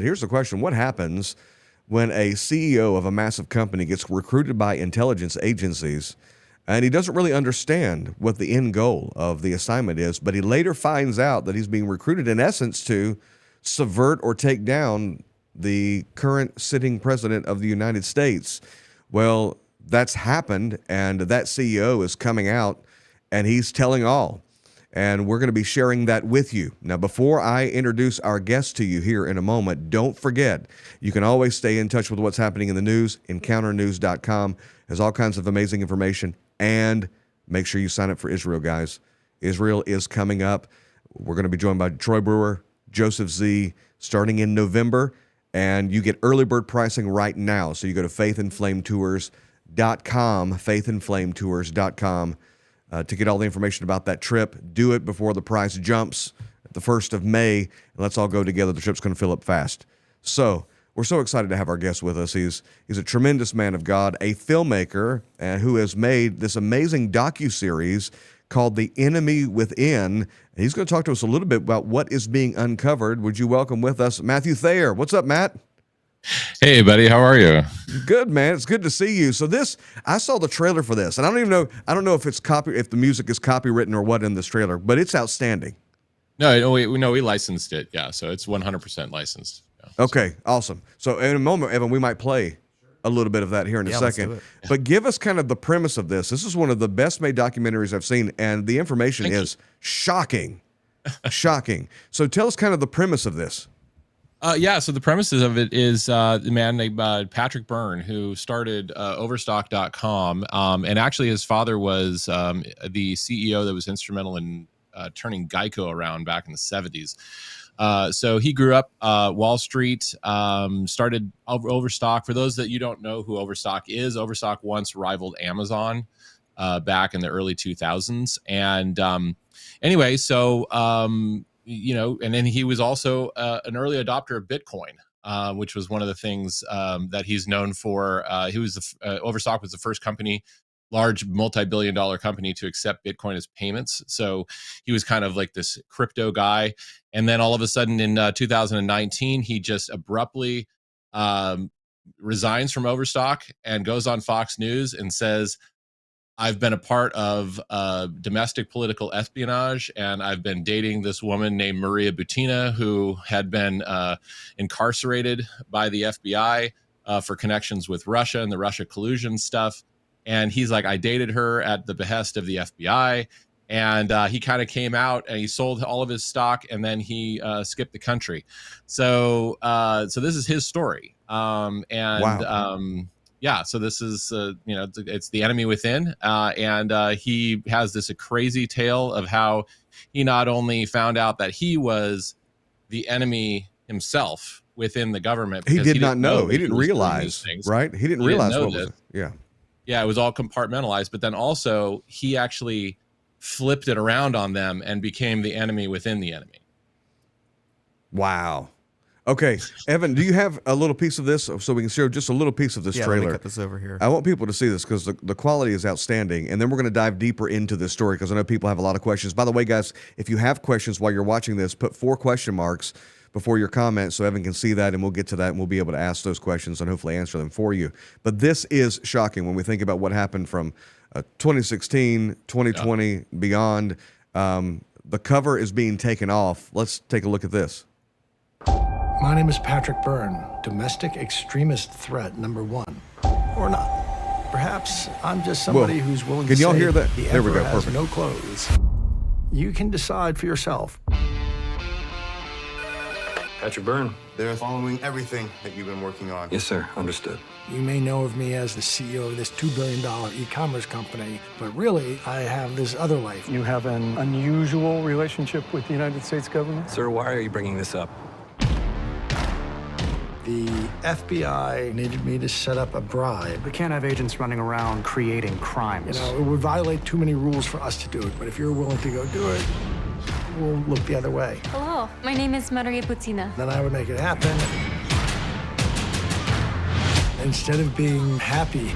Here's the question. What happens when a CEO of a massive company gets recruited by intelligence agencies and he doesn't really understand what the end goal of the assignment is, but he later finds out that he's being recruited in essence to subvert or take down the current sitting president of the United States? Well, that's happened, and that CEO is coming out and he's telling all. And we're going to be sharing that with you. Now, before I introduce our guest to you here in a moment, don't forget, you can always stay in touch with what's happening in the news. EncounterNews.com has all kinds of amazing information. And make sure you sign up for Israel, guys. Israel is coming up. We're going to be joined by Troy Brewer, Joseph Z, starting in November. And you get early bird pricing right now. So you go to faithandflametours.com, faithandflametours.com. To get all the information about that trip. Do it before the price jumps at the 1st of May. And let's all go together. The trip's going to fill up fast. So we're so excited to have our guest with us. He's a tremendous man of God, a filmmaker who has made this amazing docuseries called The Enemy Within. And he's going to talk to us a little bit about what is being uncovered. Would you welcome with us Matthew Thayer? What's up, Matt? Hey, buddy, how are you? Good, man. It's good to see you. So I saw the trailer for this, and I don't know if the music is copywritten or what in this trailer, but it's outstanding. No, we licensed it. Yeah, so it's 100% licensed. Yeah, okay, awesome. So in a moment, Evan, we might play a little bit of that here in a second. Let's do it. But give us kind of the premise of this. This is one of the best made documentaries I've seen, and the information is shocking. Shocking. So tell us kind of the premise of this. So the premises of it is the man named Patrick Byrne, who started Overstock.com. And actually his father was the CEO that was instrumental in turning Geico around back in the 70s. So he grew up Wall Street, started Overstock. For those that you don't know who Overstock is, Overstock once rivaled Amazon back in the early 2000s. And anyway, so... and then he was also an early adopter of Bitcoin, which was one of the things that he's known for. Overstock was the first company, large multi-billion-dollar company, to accept Bitcoin as payments. So he was kind of like this crypto guy. And then all of a sudden in 2019, he just abruptly resigns from Overstock and goes on Fox News and says, I've been a part of domestic political espionage, and I've been dating this woman named Maria Butina, who had been incarcerated by the FBI for connections with Russia and the Russia collusion stuff. And he's like, I dated her at the behest of the FBI. And he kind of came out and he sold all of his stock, and then he skipped the country. So this is his story. Wow. Yeah, so this is, it's The Enemy Within, and he has this crazy tale of how he not only found out that he was the enemy himself within the government. He did not know. He didn't realize, right? He didn't realize what was it. Yeah. Yeah, it was all compartmentalized, but then also he actually flipped it around on them and became the enemy within the enemy. Wow. Okay, Evan, do you have a little piece of this so we can show just a little piece of this trailer? Let me cut this over here. I want people to see this because the quality is outstanding, and then we're going to dive deeper into this story because I know people have a lot of questions. By the way, guys, if you have questions while you're watching this, put 4 question marks before your comment so Evan can see that, and we'll get to that, and we'll be able to ask those questions and hopefully answer them for you. But this is shocking when we think about what happened from 2016, 2020, beyond. The cover is being taken off. Let's take a look at this. My name is Patrick Byrne, domestic extremist threat number 1. Or not. Perhaps I'm just somebody who's willing to say can y'all hear that? The There we go. emperor has Perfect. no clothes. You can decide for yourself. Patrick Byrne. They're following everything that you've been working on. Yes, sir. Understood. You may know of me as the CEO of this $2 billion e-commerce company, but really, I have this other life. You have an unusual relationship with the United States government? Sir, why are you bringing this up? The FBI needed me to set up a bribe. We can't have agents running around creating crimes. You know, it would violate too many rules for us to do it, but if you're willing to go do it, we'll look the other way. Hello, my name is Maria Butina. Then I would make it happen. Instead of being happy,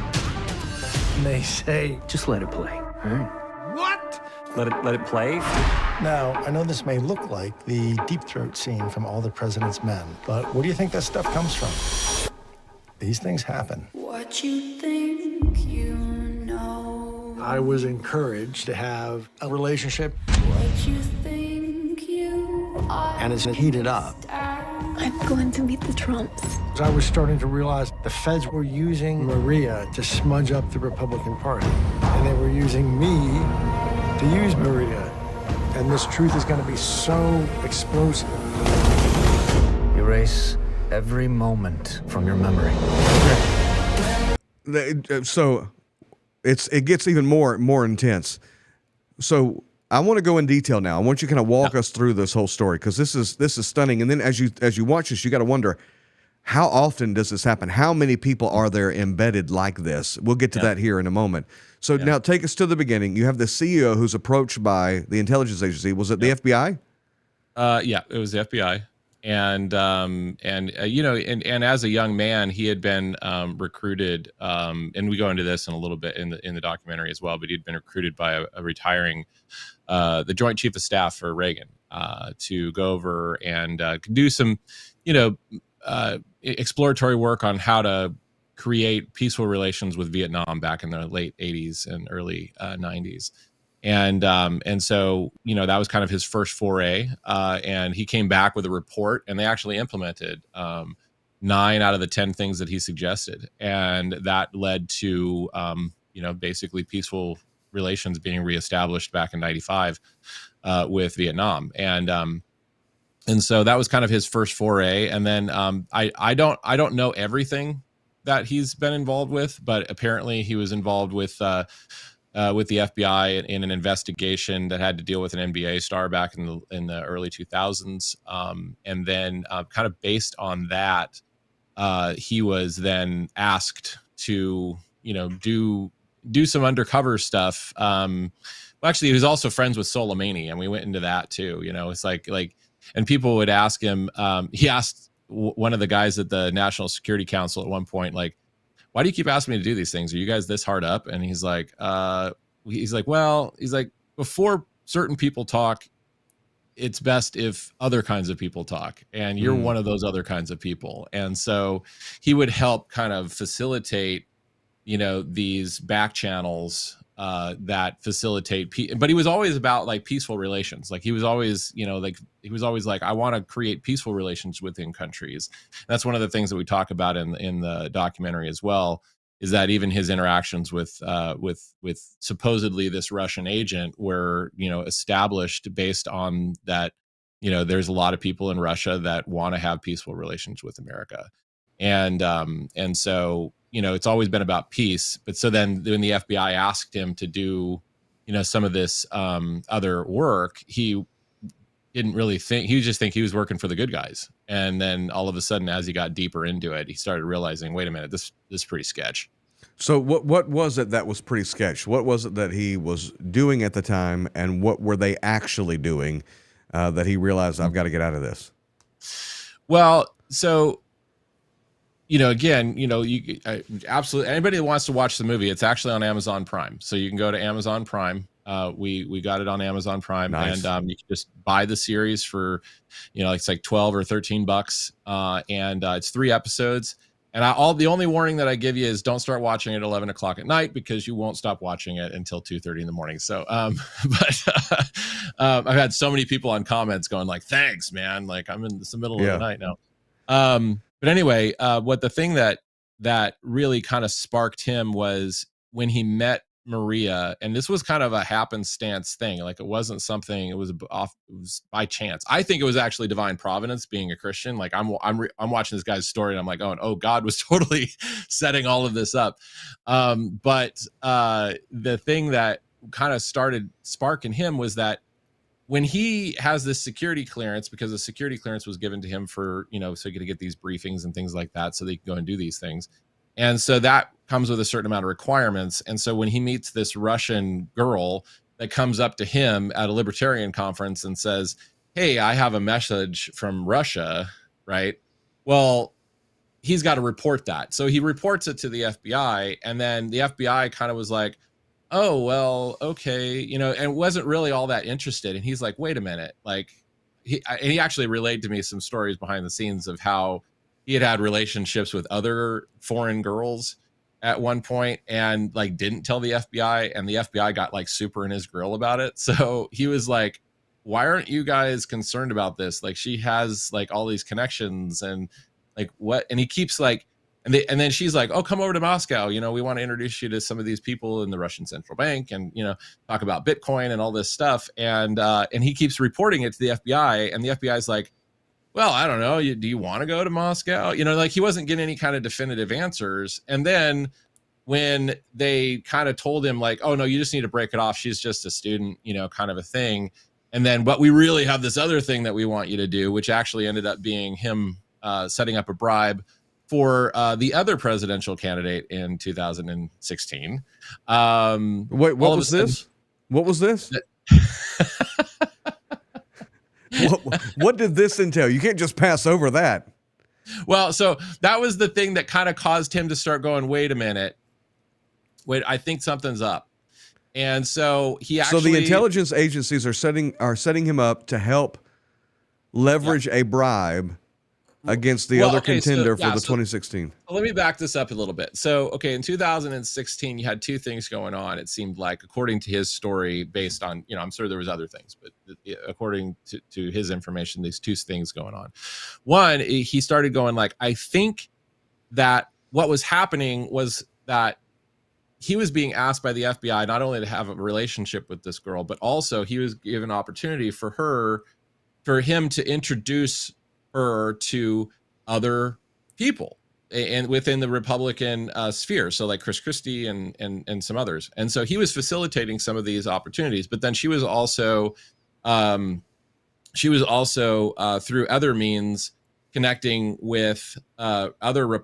they say, Just let it play, all right? what? Let it play. Now, I know this may look like the deep throat scene from All the President's Men, but where do you think that stuff comes from? These things happen. What you think you know. I was encouraged to have a relationship, What you think you are. and it's heated up. I'm going to meet the Trumps. As I was starting to realize the feds were using Maria to smudge up the Republican Party, and they were using me to use Maria. And this truth is going to be so explosive. Erase every moment from your memory. So it gets even more intense. So I want to go in detail now. I want you to kind of walk us through this whole story, because this is stunning. And then as you watch this, you got to wonder, how often does this happen? How many people are there embedded like this? We'll get to that here in a moment. So now take us to the beginning. You have the CEO who's approached by the intelligence agency. Was it the FBI? Yeah, it was the FBI. And as a young man, he had been recruited, and we go into this in a little bit in the documentary as well, but he'd been recruited by a retiring, the Joint Chief of Staff for Reagan, to go over and do some, exploratory work on how to create peaceful relations with Vietnam back in the late 80s and early 90s. And so, that was kind of his first foray. And he came back with a report, and they actually implemented 9 out of the 10 things that he suggested. And that led to, basically peaceful relations being reestablished back in 95 with Vietnam. And so that was kind of his first foray. And then I don't know everything that he's been involved with, but apparently he was involved with the FBI in an investigation that had to deal with an NBA star back in the early 2000s. And then kind of based on that, he was then asked to, do some undercover stuff. Well, actually, he was also friends with Soleimani, and we went into that too. It's like, and people would ask him. He asked one of the guys at the National Security Council at one point, like, why do you keep asking me to do these things? Are you guys this hard up? And he's like, before certain people talk, it's best if other kinds of people talk, and you're one of those other kinds of people. And so he would help kind of facilitate, these back channels that facilitate, but he was always about like peaceful relations. Like he was always, like, I want to create peaceful relations within countries. That's one of the things that we talk about in the documentary as well, is that even his interactions with supposedly this Russian agent were, established based on that, there's a lot of people in Russia that want to have peaceful relations with America. And so, it's always been about peace. But so then when the FBI asked him to do, some of this other work, he didn't really think, he just think he was working for the good guys. And then all of a sudden, as he got deeper into it, he started realizing, wait a minute, this is pretty sketch. So what was it that was pretty sketch? What was it that he was doing at the time, and what were they actually doing that he realized, I've got to get out of this? Well, so, again, absolutely anybody that wants to watch the movie, it's actually on Amazon Prime. So you can go to Amazon Prime. We got it on Amazon Prime. Nice. And you can just buy the series for, it's like $12 or $13. And it's 3 episodes. And the only warning that I give you is don't start watching it at 11 o'clock at night, because you won't stop watching it until 2:30 in the morning. So, but I've had so many people on comments going like, thanks, man. Like I'm in the middle of the night now. But anyway, what the thing that really kind of sparked him was when he met Maria, and this was kind of a happenstance thing. Like it wasn't something, it was by chance. I think it was actually divine providence, being a Christian. Like I'm watching this guy's story, and I'm like, oh, God was totally setting all of this up. But the thing that kind of started sparking him was that when he has this security clearance, because the security clearance was given to him for, so he could get these briefings and things like that, so they could go and do these things. And so that comes with a certain amount of requirements. And so when he meets this Russian girl that comes up to him at a libertarian conference and says, hey, I have a message from Russia, right? Well, he's got to report that. So he reports it to the FBI, and then the FBI kind of was like, oh, well, okay, and wasn't really all that interested. And he's like, wait a minute, like he actually relayed to me some stories behind the scenes of how he had relationships with other foreign girls at one point and like didn't tell the FBI, and the FBI got like super in his grill about it. So he was like, why aren't you guys concerned about this? Like, she has like all these connections and like what? And he keeps like, and then she's like, oh, come over to Moscow. We want to introduce you to some of these people in the Russian central bank and, talk about Bitcoin and all this stuff. And he keeps reporting it to the FBI, and the FBI is like, well, I don't know. Do you want to go to Moscow? Like he wasn't getting any kind of definitive answers. And then when they kind of told him like, oh no, you just need to break it off. She's just a student, kind of a thing. And then, but we really have this other thing that we want you to do, which actually ended up being him setting up a bribe for the other presidential candidate in 2016. Wait, what was this? What was this? What did this entail? You can't just pass over that. Well, so that was the thing that kind of caused him to start going, wait a minute. Wait, I think something's up. And so he actually... So the intelligence agencies are setting him up to help leverage a bribe against the other contender for the 2016. Let me back this up a little bit. So, okay, in 2016, you had two things going on. It seemed like, according to his story, based on, I'm sure there was other things, but according to his information, these two things going on. One, he started going like, I think that what was happening was that he was being asked by the FBI not only to have a relationship with this girl, but also he was given an opportunity for him to introduce her to other people and within the Republican sphere. So like Chris Christie and some others. And so he was facilitating some of these opportunities, but then she was also through other means connecting with other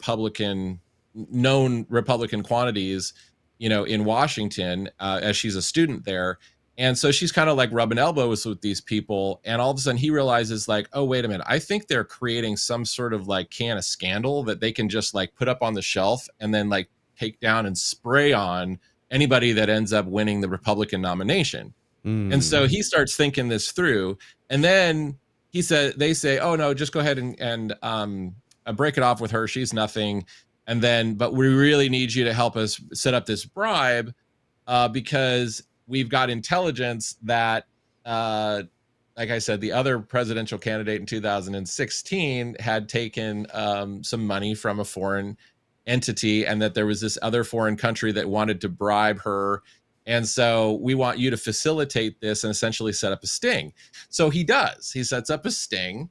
known Republican quantities, in Washington, as she's a student there. And so she's kind of like rubbing elbows with these people. And all of a sudden he realizes like, oh, wait a minute. I think they're creating some sort of like can of scandal that they can just like put up on the shelf and then like take down and spray on anybody that ends up winning the Republican nomination. And so he starts thinking this through. And then they say, oh no, just go ahead and break it off with her. She's nothing. And then, but we really need you to help us set up this bribe because we've got intelligence that, like I said, the other presidential candidate in 2016 had taken some money from a foreign entity, and that there was this other foreign country that wanted to bribe her. And so we want you to facilitate this and essentially set up a sting. So he does. He sets up a sting.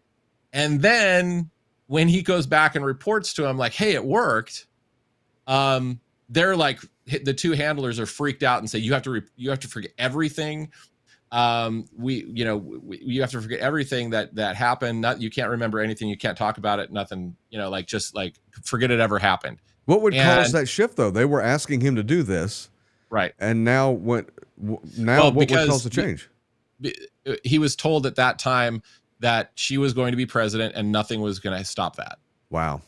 And then when he goes back and reports to him like, hey, it worked, they're like, the two handlers are freaked out and say, you have to forget everything. You have to forget everything that happened. You can't remember anything. You can't talk about it. Nothing, just like forget it ever happened. What would cause that shift though? They were asking him to do this. Right. And now what would cause the change? He was told at that time that she was going to be president and nothing was going to stop that. Wow.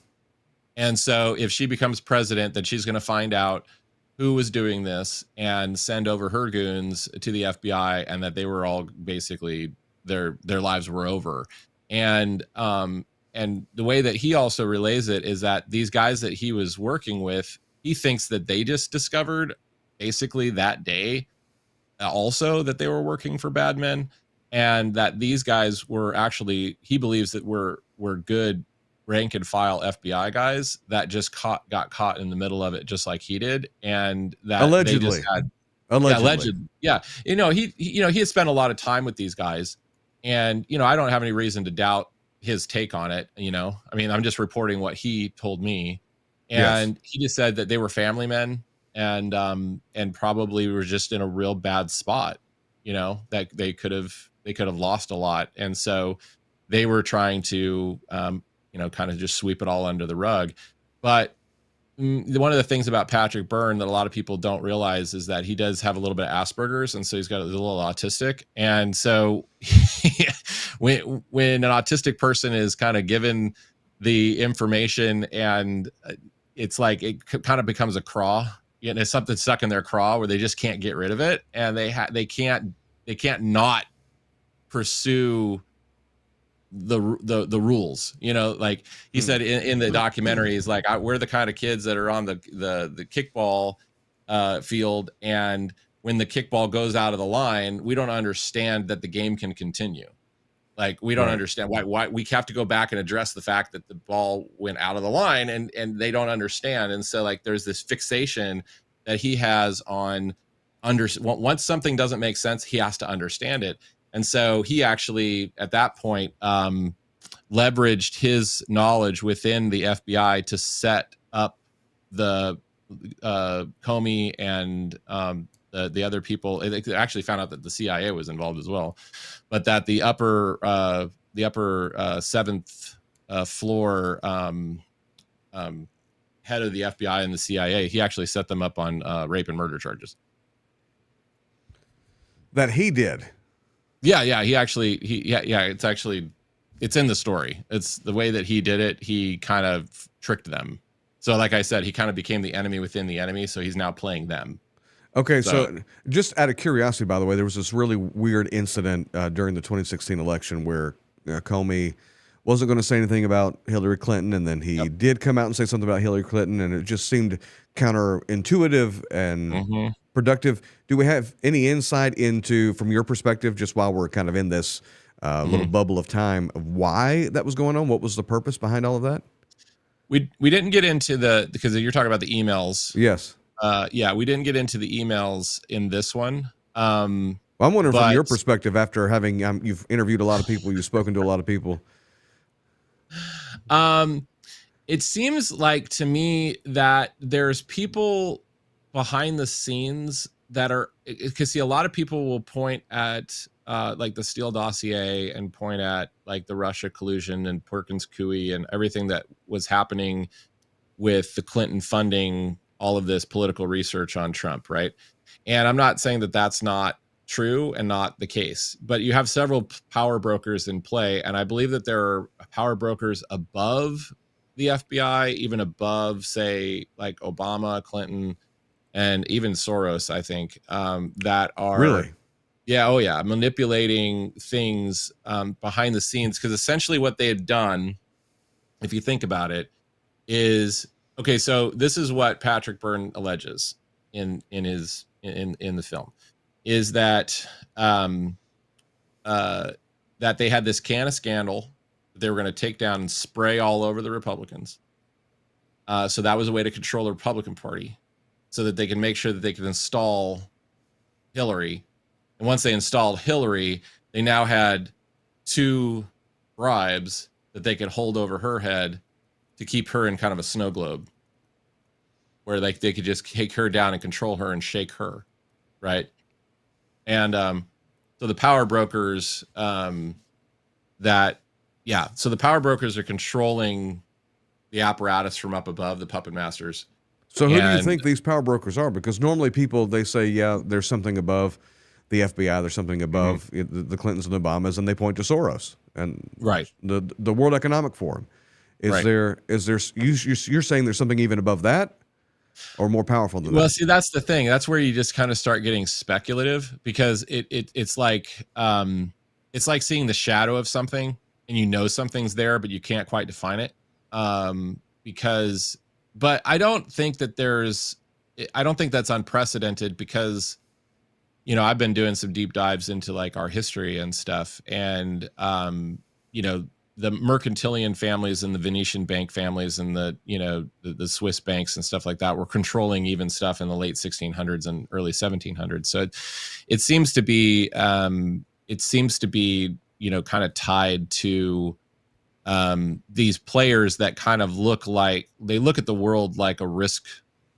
And so if she becomes president, then she's going to find out who was doing this and send over her goons to the FBI, and that they were all basically their lives were over. And the way that he also relays it is that these guys that he was working with, he thinks that they just discovered basically that day also that they were working for bad men, and that these guys were actually, he believes that were good rank and file FBI guys that just got caught in the middle of it, just like he did. And that allegedly, they just had, allegedly. Yeah. He had spent a lot of time with these guys, and, I don't have any reason to doubt his take on it. I'm just reporting what he told me. And he just said that they were family men and probably were just in a real bad spot, that they could have lost a lot. And so they were trying to, kind of just sweep it all under the rug. But one of the things about Patrick Byrne that a lot of people don't realize is that he does have a little bit of Asperger's. And so he's got a little autistic. And so when an autistic person is kind of given the information, and it's like, it kind of becomes a craw, you know, something stuck in their craw where they just can't get rid of it, and they can't not pursue the rules, you know. Like he said in the documentary, he's like, we're the kind of kids that are on the kickball field, and when the kickball goes out of the line, we don't understand that the game can continue. Like we don't understand why we have to go back and address the fact that the ball went out of the line, and they don't understand. And so like there's this fixation that he has on once something doesn't make sense, he has to understand it. And so he actually, at that point, leveraged his knowledge within the FBI to set up the Comey and the other people. They actually found out that the CIA was involved as well, but that the upper seventh floor head of the FBI and the CIA, he actually set them up on rape and murder charges. That he did. Yeah. It's in the story. It's the way that he did it. He kind of tricked them. So like I said, he kind of became the enemy within the enemy. So he's now playing them. Okay. So just out of curiosity, by the way, there was this really weird incident during the 2016 election where Comey wasn't going to say anything about Hillary Clinton. And then he did come out and say something about Hillary Clinton. And it just seemed counterintuitive and productive. Do we have any insight into, from your perspective, just while we're kind of in this little bubble of time, of why that was going on? What was the purpose behind all of that? We didn't get into because you're talking about the emails. Yes. We didn't get into the emails in this one. I'm wondering from your perspective, after having you've interviewed a lot of people, you've spoken to a lot of people. It seems like to me that there's people behind the scenes that are, because see, a lot of people will point at like the Steele dossier and point at like the Russia collusion and Perkins Coie and everything that was happening with the Clinton funding all of this political research on Trump, right? And I'm not saying that that's not true and not the case, but you have several power brokers in play, and I believe that there are power brokers above the FBI, even above, say, like Obama, Clinton, and even Soros, I think, that are really, manipulating things behind the scenes. Because essentially what they had done, if you think about it, is okay. So this is what Patrick Byrne alleges in the film, is that that they had this can of scandal that they were going to take down and spray all over the Republicans. So that was a way to control the Republican Party, so that they can make sure that they could install Hillary. And once they installed Hillary, they now had 2 bribes that they could hold over her head to keep her in kind of a snow globe, where like they could just take her down and control her and shake her, right? And so the power brokers so the power brokers are controlling the apparatus from up above, the puppet masters. So who do you think these power brokers are? Because normally people, they say, yeah, there's something above the FBI, there's something above the Clintons and Obamas, and they point to Soros and the World Economic Forum. You're saying there's something even above that, or more powerful than that? Well, see, that's the thing. That's where you just kind of start getting speculative, because it's like seeing the shadow of something, and you know something's there, but you can't quite define it. But I don't think that's unprecedented, because, you know, I've been doing some deep dives into like our history and stuff. And, you know, the Mercantilian families and the Venetian bank families and the Swiss banks and stuff like that were controlling even stuff in the late 1600s and early 1700s. So it seems to be, you know, kind of tied to these players that kind of look at the world like a risk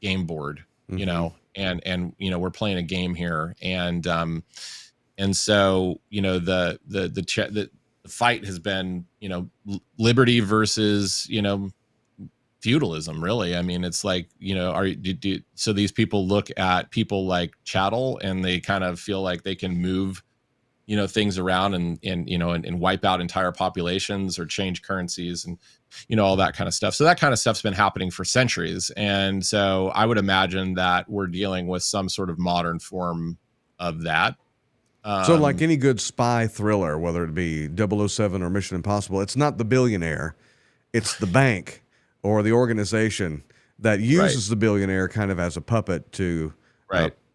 game board, you know, and you know, we're playing a game here, and so, you know, the fight has been, you know, liberty versus, you know, feudalism, really. I mean, it's like, you know, so these people look at people like chattel, and they kind of feel like they can move things around and wipe out entire populations or change currencies and all that kind of stuff. So that kind of stuff's been happening for centuries. And so I would imagine that we're dealing with some sort of modern form of that. So like any good spy thriller, whether it be 007 or Mission Impossible, it's not the billionaire, it's the bank or the organization that uses the billionaire kind of as a puppet to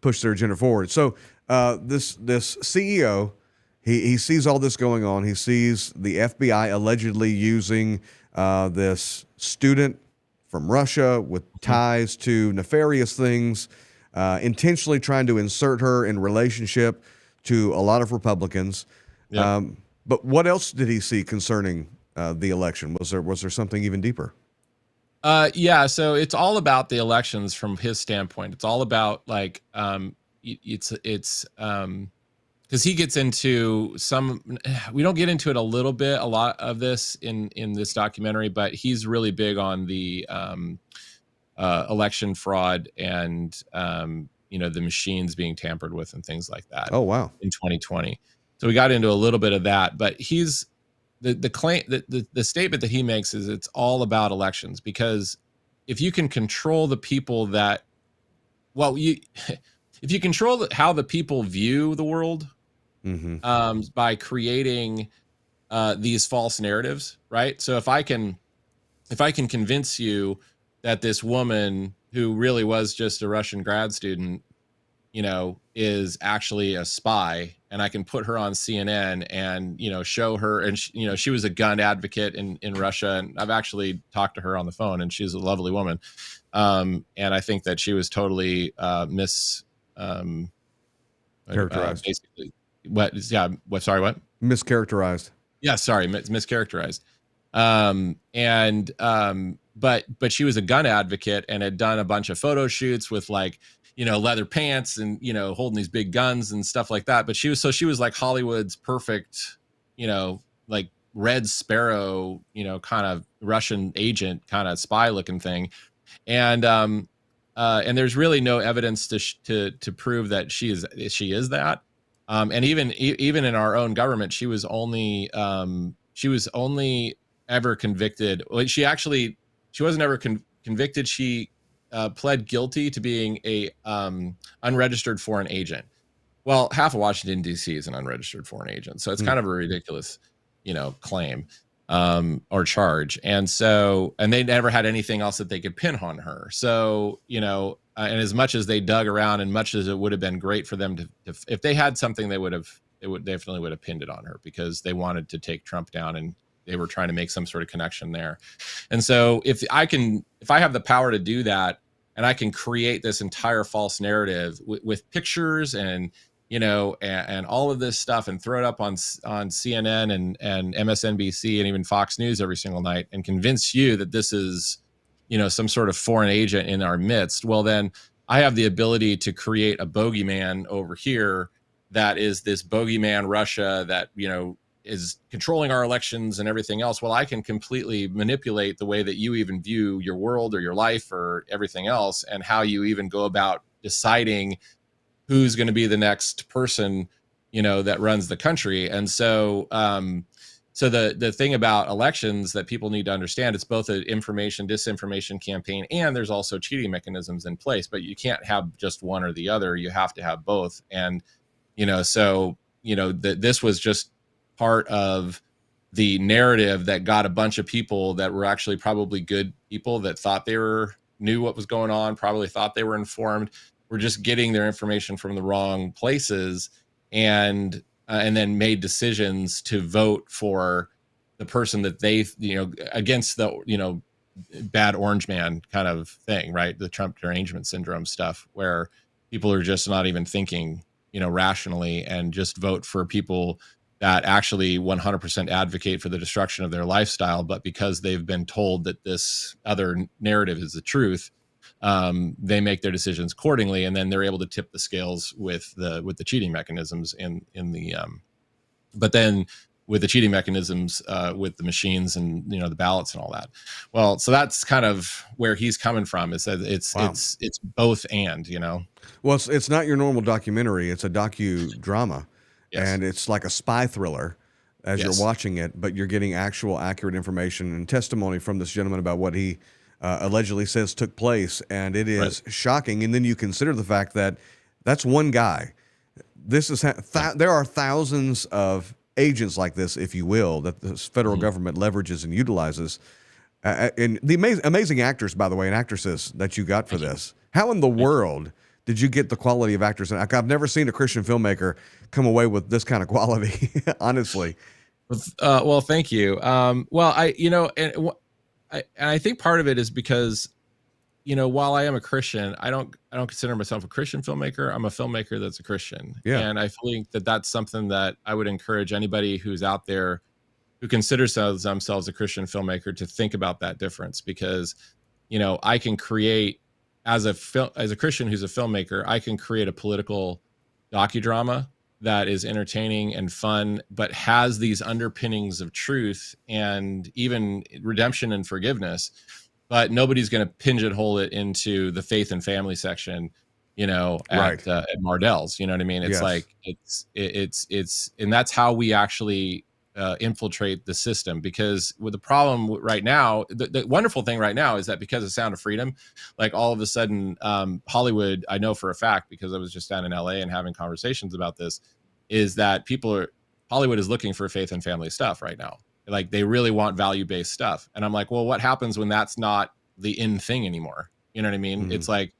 push their agenda forward. So this CEO, he sees all this going on. He sees the FBI allegedly using this student from Russia with ties to nefarious things, intentionally trying to insert her in relationship to a lot of Republicans. Yep. But what else did he see concerning the election? Was there something even deeper? So it's all about the elections from his standpoint. It's all about like it's because he gets into we don't get into it a lot of this in this documentary, but he's really big on the election fraud and the machines being tampered with and things like that. Oh, wow. In 2020. So we got into a little bit of that, but he's the claim that the statement that he makes is it's all about elections, because if you can control the people that, if you control how the people view the world, by creating these false narratives, right? So if I can convince you that this woman who really was just a Russian grad student, is actually a spy, and I can put her on CNN and, show her, and she was a gun advocate in Russia. And I've actually talked to her on the phone, and she's a lovely woman. And I think that she was totally characterized. Basically, what? Mischaracterized. Yeah, sorry, mischaracterized. But she was a gun advocate and had done a bunch of photo shoots with leather pants and holding these big guns and stuff like that. But she was like Hollywood's perfect, like Red Sparrow, kind of Russian agent, kind of spy looking thing. And there's really no evidence to prove that she is that. And even in our own government, she was only ever convicted. Well, she wasn't ever convicted. She pled guilty to being a unregistered foreign agent. Well, half of Washington, D.C. is an unregistered foreign agent. So it's kind of a ridiculous, claim or charge. And they never had anything else that they could pin on her. So, and as much as they dug around and much as it would have been great for them to if they had something, they definitely would have pinned it on her, because they wanted to take Trump down and they were trying to make some sort of connection there. And so if I have the power to do that, and I can create this entire false narrative with pictures and all of this stuff, and throw it up on CNN and MSNBC and even Fox News every single night, and convince you that this is, some sort of foreign agent in our midst, well, then I have the ability to create a bogeyman over here that is this bogeyman Russia that, is controlling our elections and everything else. Well, I can completely manipulate the way that you even view your world or your life or everything else, and how you even go about deciding who's going to be the next person, that runs the country. And so, the thing about elections that people need to understand, it's both an disinformation campaign, and there's also cheating mechanisms in place, but you can't have just one or the other. You have to have both. And, this was just part of the narrative that got a bunch of people that were actually probably good people that thought they knew what was going on, probably thought they were informed, were just getting their information from the wrong places, and then made decisions to vote for the person that they, against the, bad orange man kind of thing, right? The Trump derangement syndrome stuff, where people are just not even thinking, rationally, and just vote for people that actually 100% advocate for the destruction of their lifestyle, but because they've been told that this other narrative is the truth, they make their decisions accordingly, and then they're able to tip the scales with the cheating mechanisms but then with the cheating mechanisms with the machines and the ballots and all that. Well, so that's kind of where he's coming from. Is that it's both and. Well, it's not your normal documentary; it's a docudrama. Yes. and it's like a spy thriller as Yes. you're watching it, but you're getting actual accurate information and testimony from this gentleman about what he allegedly says took place, and it is shocking. And then you consider the fact that that's one guy. This is there are thousands of agents like this, if you will, that the federal government leverages and utilizes. And the amazing actors, by the way, and actresses that you got for this. How in the world did you get the quality of actors? And I've never seen a Christian filmmaker come away with this kind of quality, honestly. Well, thank you. Well, I think part of it is because, while I am a Christian, I don't consider myself a Christian filmmaker. I'm a filmmaker that's a Christian. Yeah. And I think that that's something that I would encourage anybody who's out there who considers themselves a Christian filmmaker to think about that difference, because, I can create as a Christian who's a filmmaker, I can create a political docudrama that is entertaining and fun, but has these underpinnings of truth and even redemption and forgiveness. But nobody's going to pigeonhole it into the faith and family section, at Mardell's. You know what I mean? It's like it's, and that's how we actually infiltrate the system. Because with the problem right now, the wonderful thing right now is that because of Sound of Freedom, like all of a sudden, Hollywood, I know for a fact, because I was just down in LA and having conversations about this, is that Hollywood is looking for faith and family stuff right now. Like they really want value-based stuff. And I'm like, well, what happens when that's not the in thing anymore? You know what I mean? It's like,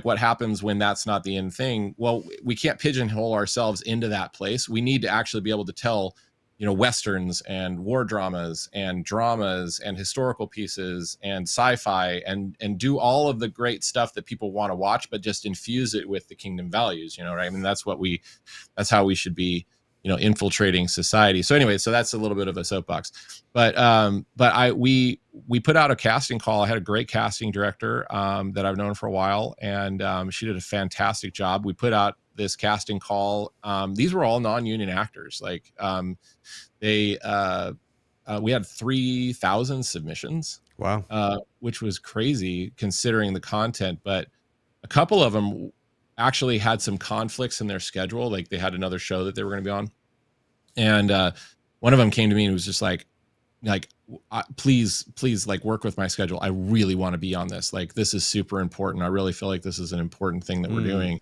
what happens when that's not the in thing? Well, we can't pigeonhole ourselves into that place. We need to actually be able to tell, Westerns and war dramas and historical pieces and sci-fi and do all of the great stuff that people want to watch, but just infuse it with the kingdom values, right? I mean, that's how we should be, infiltrating society. So anyway, so that's a little bit of a soapbox, but we put out a casting call. I had a great casting director that I've known for a while, and she did a fantastic job. We put out this casting call. These were all non-union actors. Like we had 3,000 submissions. Wow. Which was crazy considering the content, but a couple of them actually had some conflicts in their schedule. Like they had another show that they were going to be on. And one of them came to me and was just like, please, like work with my schedule. I really want to be on this. Like, this is super important. I really feel like this is an important thing that we're doing.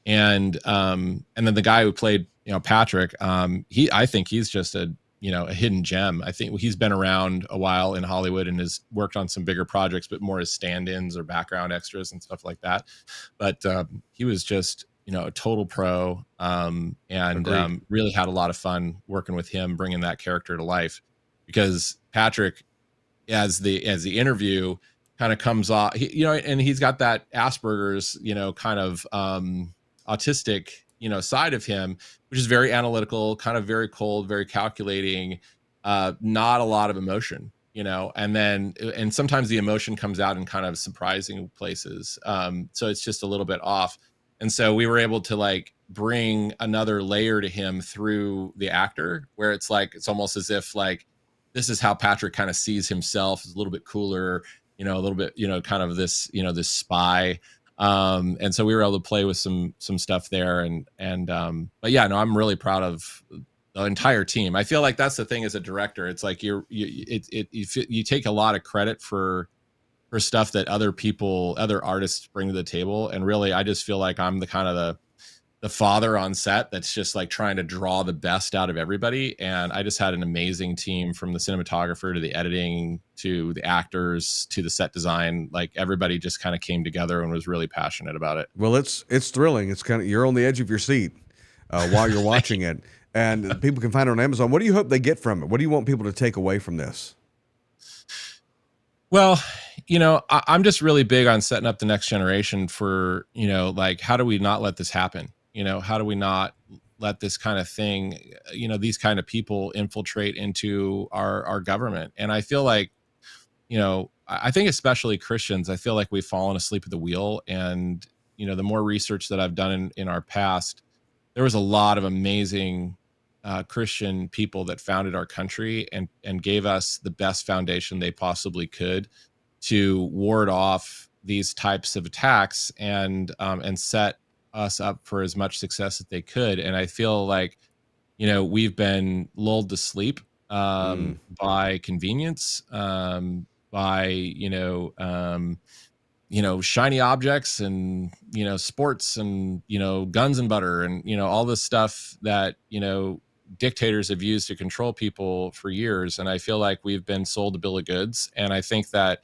And then the guy who played, Patrick, I think he's just a hidden gem. I think he's been around a while in Hollywood and has worked on some bigger projects, but more as stand-ins or background extras and stuff like that. But he was just, a total pro, and really had a lot of fun working with him, bringing that character to life. Because Patrick, as the interview kind of comes off, and he's got that Asperger's, kind of autistic, side of him, which is very analytical, kind of very cold, very calculating, not a lot of emotion, and sometimes the emotion comes out in kind of surprising places. So it's just a little bit off. And so we were able to like bring another layer to him through the actor, where it's almost as if like, this is how Patrick kind of sees himself, is a little bit cooler, a little bit, kind of this, this spy. And so we were able to play with some stuff there, but yeah, no, I'm really proud of the entire team. I feel like that's the thing as a director. It's like you take a lot of credit for stuff that other artists bring to the table. And really, I just feel like I'm the kind of the father on set that's just like trying to draw the best out of everybody. And I just had an amazing team, from the cinematographer to the editing to the actors to the set design. Like everybody just kind of came together and was really passionate about it. Well, it's thrilling. It's kind of, you're on the edge of your seat while you're watching it, and people can find it on Amazon. What do you hope they get from it? What do you want people to take away from this? Well, I'm just really big on setting up the next generation for, like, how do we not let this happen? How do we not let this kind of thing, these kind of people infiltrate into our government? And I feel like, I think especially Christians, I feel like we've fallen asleep at the wheel. And, the more research that I've done in our past, there was a lot of amazing Christian people that founded our country and gave us the best foundation they possibly could to ward off these types of attacks and set us up for as much success as they could. And I feel like we've been lulled to sleep by convenience, by shiny objects and sports and guns and butter and all this stuff that dictators have used to control people for years. And I feel like we've been sold a bill of goods. And I think that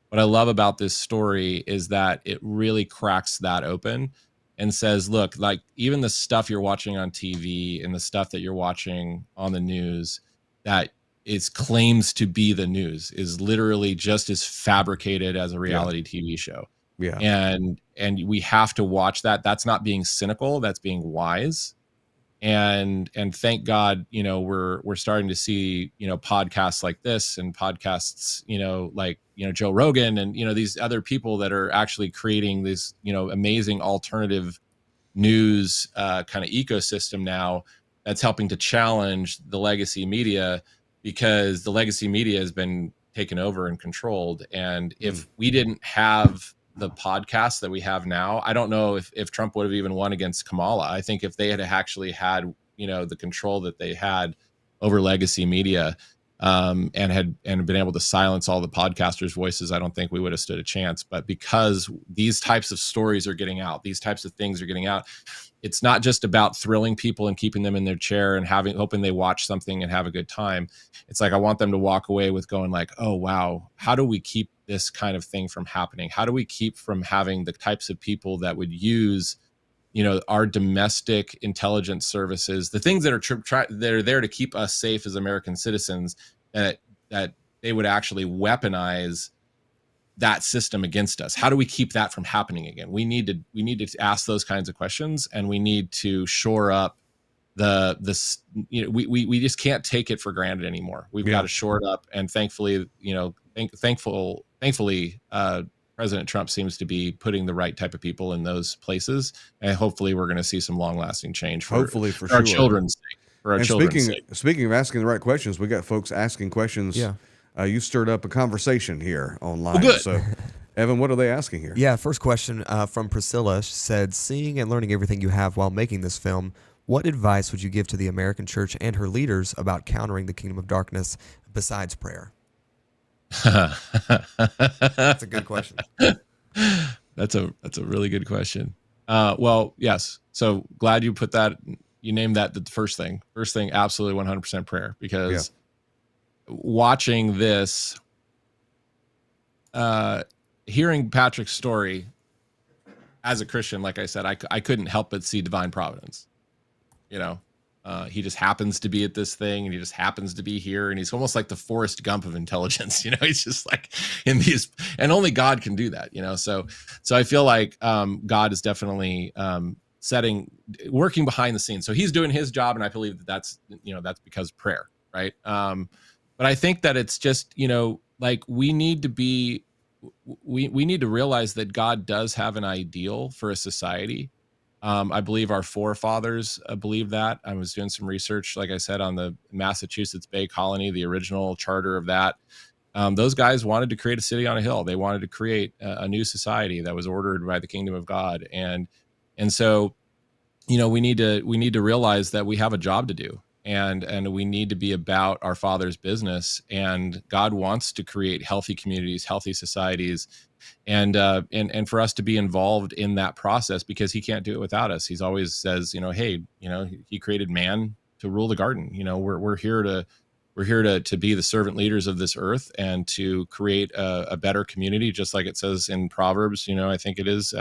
what I love about this story is that it really cracks that open and says, look, like even the stuff you're watching on TV and the stuff that you're watching on the news that is claims to be the news is literally just as fabricated as a reality TV show. Yeah. And we have to watch that. That's not being cynical, that's being wise. And thank God, we're starting to see, podcasts like this and podcasts, like, Joe Rogan and, these other people that are actually creating this, amazing alternative news kind of ecosystem now that's helping to challenge the legacy media, because the legacy media has been taken over and controlled. And if we didn't have the podcast that we have now, I don't know if Trump would have even won against Kamala. I think if they had actually had, the control that they had over legacy media, and been able to silence all the podcasters' voices, I don't think we would have stood a chance. But because these types of stories are getting out, these types of things are getting out, it's not just about thrilling people and keeping them in their chair and hoping they watch something and have a good time. It's like, I want them to walk away with going like, oh, wow, how do we keep this kind of thing from happening? How do we keep from having the types of people that would use, our domestic intelligence services, the things that are that are there to keep us safe as American citizens, that they would actually weaponize that system against us? How do we keep that from happening again? We need to ask those kinds of questions, and we need to shore up we just can't take it for granted anymore. We've got to shore it up. And thankfully, thankfully, President Trump seems to be putting the right type of people in those places, and hopefully we're going to see some long-lasting change for our children's sake. For our children's sake. Speaking of asking the right questions, we got folks asking questions. Yeah. You stirred up a conversation here online. Well, good. So, Evan, what are they asking here? Yeah, first question from Priscilla. She said, seeing and learning everything you have while making this film, what advice would you give to the American church and her leaders about countering the kingdom of darkness besides prayer? That's a good question. That's a really good question. Well, yes. So glad you put that. You named that the first thing. First thing, absolutely 100% prayer, because watching this, hearing Patrick's story as a Christian, like I said, I couldn't help but see divine providence. He just happens to be at this thing, and he just happens to be here, and he's almost like the Forrest Gump of intelligence. He's just like in these, and only God can do that. So I feel like God is definitely working behind the scenes. So he's doing his job, and I believe that's because of prayer, right? But I think that it's just like we need to realize that God does have an ideal for a society. I believe our forefathers believed that. I was doing some research, like I said, on the Massachusetts Bay Colony, the original charter of that. Those guys wanted to create a city on a hill. They wanted to create a new society that was ordered by the kingdom of God. And so, we need to realize that we have a job to do, and we need to be about our Father's business. And God wants to create healthy communities, healthy societies, and for us to be involved in that process, because he can't do it without us. He's always says, hey, he created man to rule the garden. We're here to be the servant leaders of this earth and to create a better community, just like it says in Proverbs. I think it is,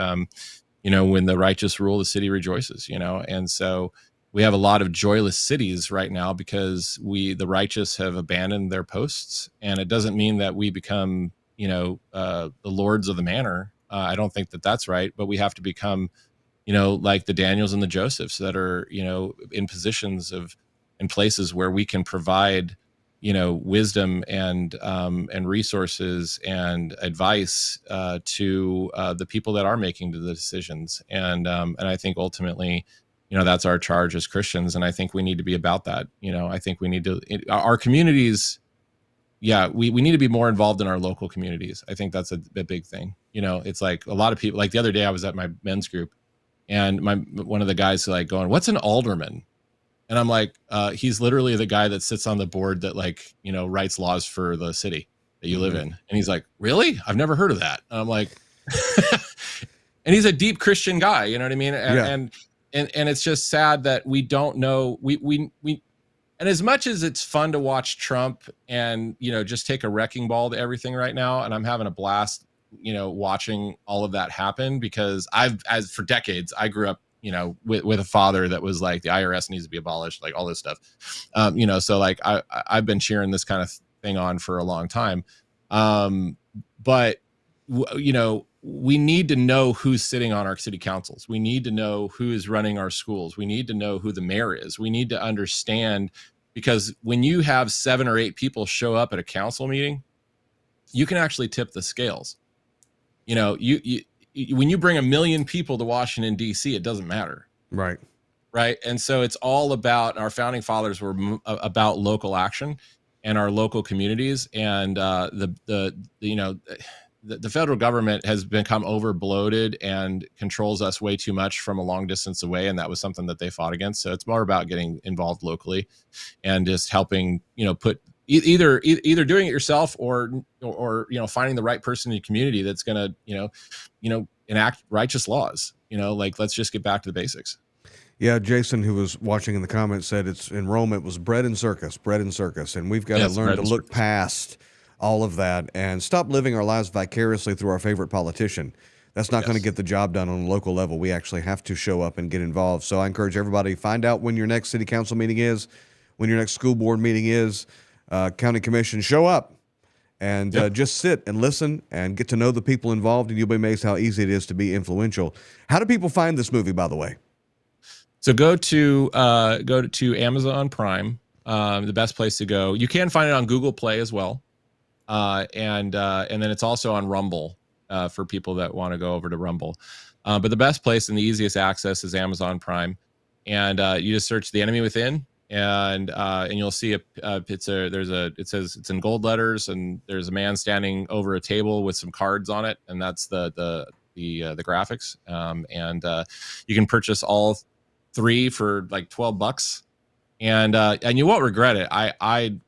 when the righteous rule, the city rejoices. And so we have a lot of joyless cities right now because the righteous have abandoned their posts, and it doesn't mean that we become the lords of the manor. I don't think that that's right, but we have to become, like the Daniels and the Josephs that are, in positions in places where we can provide, wisdom and resources and advice to the people that are making the decisions. And I think ultimately, that's our charge as Christians. And I think we need to be about that. I think we need to, our communities, we need to be more involved in our local communities. I think that's a big thing. It's like a lot of people, like the other day I was at my men's group, and one of the guys like going, "What's an alderman?" And I'm like, he's literally the guy that sits on the board that like, writes laws for the city that you live in. And he's like, really? I've never heard of that. And I'm like, and he's a deep Christian guy, you know what I mean? And it's just sad that we don't know. We and as much as it's fun to watch Trump and, just take a wrecking ball to everything right now. And I'm having a blast, watching all of that happen, because as for decades, I grew up, with a father that was like, the IRS needs to be abolished, like all this stuff. So like I've been cheering this kind of thing on for a long time. But we need to know who's sitting on our city councils. We need to know who is running our schools. We need to know who the mayor is. We need to understand, because when you have 7 or 8 people show up at a council meeting, you can actually tip the scales. When you bring 1 million people to Washington, D.C., it doesn't matter. Right. And so it's all about, our founding fathers were about local action and our local communities. And the federal government has become over bloated and controls us way too much from a long distance away. And that was something that they fought against. So it's more about getting involved locally and just helping, put either doing it yourself or finding the right person in your community that's going to, enact righteous laws, like, let's just get back to the basics. Yeah, Jason, who was watching in the comments, said it's in Rome, it was bread and circus. And we've got to learn to look past all of that and stop living our lives vicariously through our favorite politician. That's not going to get the job done on a local level. We actually have to show up and get involved. So I encourage everybody, find out when your next city council meeting is, when your next school board meeting is, county commission, show up and just sit and listen and get to know the people involved, and you'll be amazed how easy it is to be influential. How do people find this movie, by the way? So go to Amazon Prime, the best place to go. You can find it on Google Play as well, and then it's also on Rumble for people that want to go over to Rumble. But the best place and the easiest access is Amazon Prime, and you just search The Enemy Within, and you'll see it says it's in gold letters, and there's a man standing over a table with some cards on it, and that's the graphics. And you can purchase all 3 for like $12, and you won't regret it.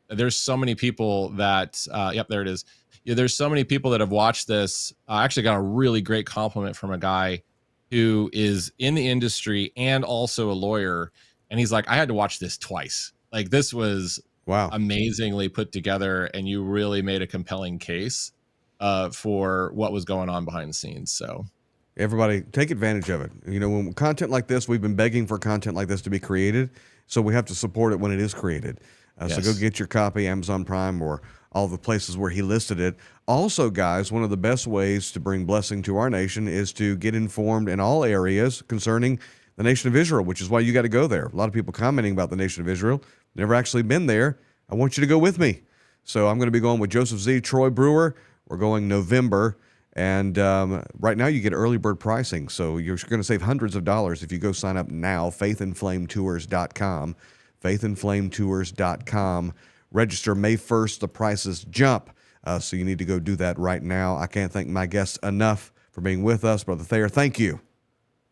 There's so many people that there it is. Yeah, there's so many people that have watched this. I actually got a really great compliment from a guy who is in the industry and also a lawyer, and he's like, I had to watch this twice. Like, this was amazingly put together, and you really made a compelling case for what was going on behind the scenes. So everybody, take advantage of it. When content like this, we've been begging for content like this to be created, so we have to support it when it is created. So go get your copy, Amazon Prime, or all the places where he listed it. Also, guys, one of the best ways to bring blessing to our nation is to get informed in all areas concerning the nation of Israel, which is why you got to go there. A lot of people commenting about the nation of Israel, never actually been there. I want you to go with me. So I'm going to be going with Joseph Z. Troy Brewer. We're going November. And right now you get early bird pricing. So you're going to save hundreds of dollars if you go sign up now, faithandflametours.com, faithandflametours.com. Register May 1st. The prices jump. So you need to go do that right now. I can't thank my guests enough for being with us. Brother Thayer, thank you.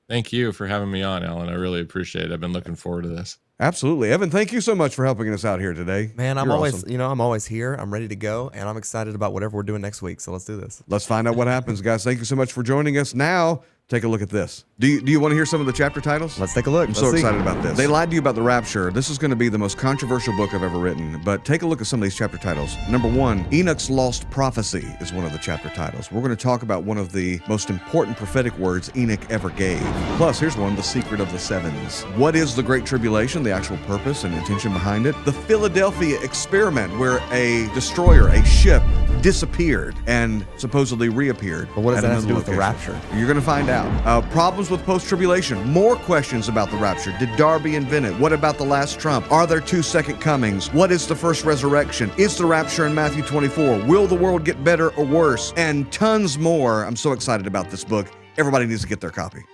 Thank you for having me on, Alan. I really appreciate it. I've been looking forward to this. Absolutely. Evan, thank you so much for helping us out here today. Man, I'm always here. I'm ready to go, and I'm excited about whatever we're doing next week. So let's do this. Let's find out what happens, guys. Thank you so much for joining us. Now, take a look at this. Do you want to hear some of the chapter titles? Let's take a look. I'm so excited about this. They lied to you about the rapture. This is going to be the most controversial book I've ever written, but take a look at some of these chapter titles. Number 1, Enoch's Lost Prophecy is one of the chapter titles. We're going to talk about one of the most important prophetic words Enoch ever gave. Plus, here's one, The Secret of the Sevens. What is the Great Tribulation, the actual purpose and intention behind it? The Philadelphia Experiment, where a destroyer, a ship, disappeared and supposedly reappeared. But what does that have to do with location. the rapture? You're going to find out. Problems with post-tribulation. More questions about the rapture. Did Darby invent it? What about the last trump? Are there 2 second comings? What is the first resurrection? Is the rapture in Matthew 24? Will the world get better or worse? And tons more. I'm so excited about this book. Everybody needs to get their copy.